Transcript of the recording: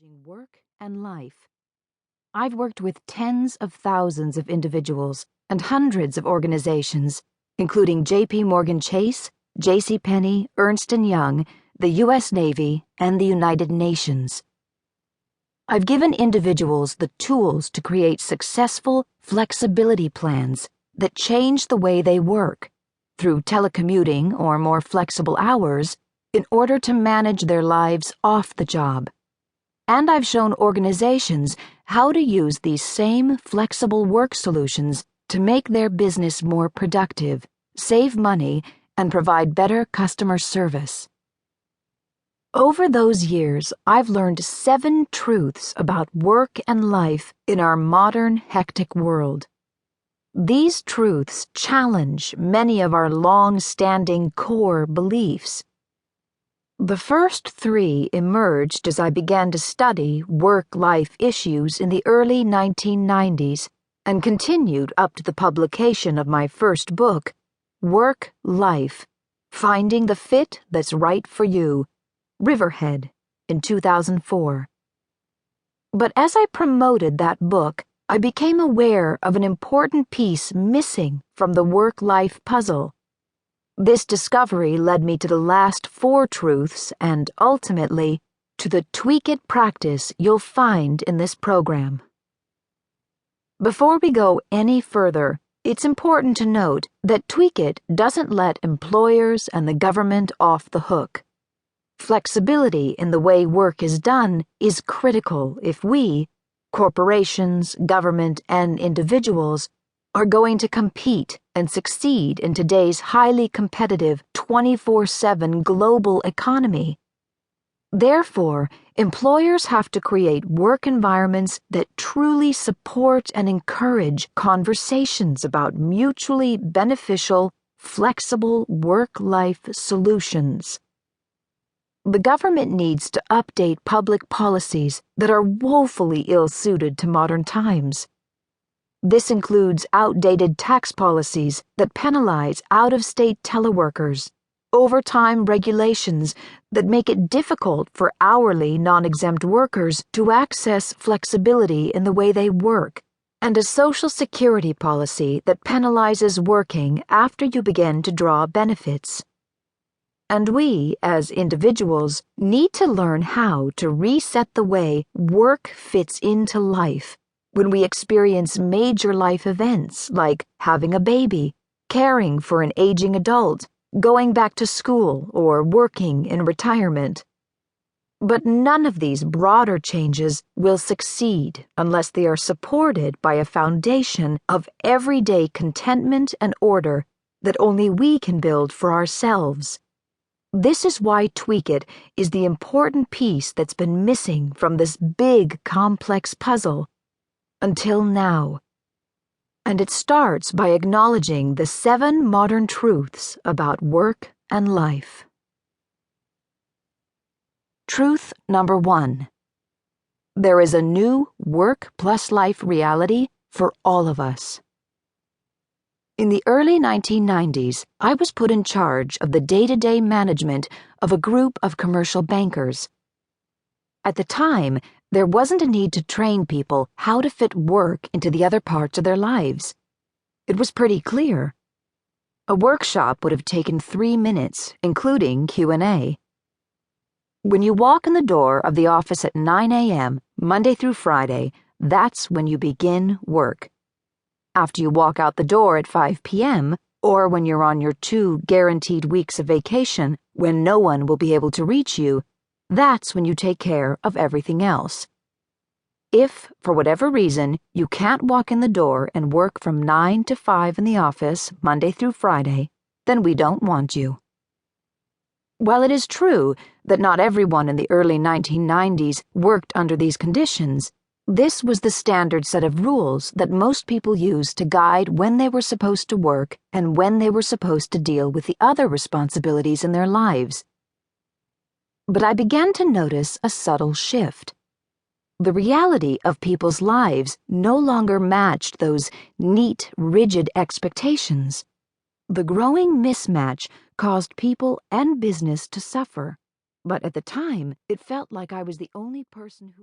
Balancing Work and Life. I've worked with tens of thousands of individuals and hundreds of organizations, including J.P. Morgan Chase, J.C. Penney, Ernst & Young, the U.S. Navy, and the United Nations. I've given individuals the tools to create successful flexibility plans that change the way they work, through telecommuting or more flexible hours, in order to manage their lives off the job. And I've shown organizations how to use these same flexible work solutions to make their business more productive, save money, and provide better customer service. Over those years, I've learned 7 truths about work and life in our modern, hectic world. These truths challenge many of our long-standing core beliefs. The first 3 emerged as I began to study work-life issues in the early 1990s and continued up to the publication of my first book, Work+Life: Finding the Fit That's Right for You, Riverhead, in 2004. But as I promoted that book, I became aware of an important piece missing from the work-life puzzle. This discovery led me to the last 4 truths and, ultimately, to the tweak it practice you'll find in this program. Before we go any further, it's important to note that Tweak It doesn't let employers and the government off the hook. Flexibility in the way work is done is critical if we, corporations, government, and individuals, are going to compete and succeed in today's highly competitive 24/7 global economy. Therefore, employers have to create work environments that truly support and encourage conversations about mutually beneficial, flexible work-life solutions. The government needs to update public policies that are woefully ill-suited to modern times. This includes outdated tax policies that penalize out-of-state teleworkers, overtime regulations that make it difficult for hourly non-exempt workers to access flexibility in the way they work, and a Social Security policy that penalizes working after you begin to draw benefits. And we, as individuals, need to learn how to reset the way work fits into life when we experience major life events like having a baby, caring for an aging adult, going back to school, or working in retirement. But none of these broader changes will succeed unless they are supported by a foundation of everyday contentment and order that only we can build for ourselves. This is why Tweak It is the important piece that's been missing from this big, complex puzzle until now. And it starts by acknowledging the 7 modern truths about work and life. Truth number 1. There is a new work-plus-life reality for all of us. In the early 1990s, I was put in charge of the day-to-day management of a group of commercial bankers. At the time, there wasn't a need to train people how to fit work into the other parts of their lives. It was pretty clear. A workshop would have taken 3 minutes, including Q&A. When you walk in the door of the office at 9 a.m., Monday through Friday, that's when you begin work. After you walk out the door at 5 p.m., or when you're on your 2 guaranteed weeks of vacation when no one will be able to reach you, that's when you take care of everything else. If, for whatever reason, you can't walk in the door and work from 9 to 5 in the office, Monday through Friday, then we don't want you. While it is true that not everyone in the early 1990s worked under these conditions, this was the standard set of rules that most people used to guide when they were supposed to work and when they were supposed to deal with the other responsibilities in their lives. But I began to notice a subtle shift. The reality of people's lives no longer matched those neat, rigid expectations. The growing mismatch caused people and business to suffer, but at the time, it felt like I was the only person who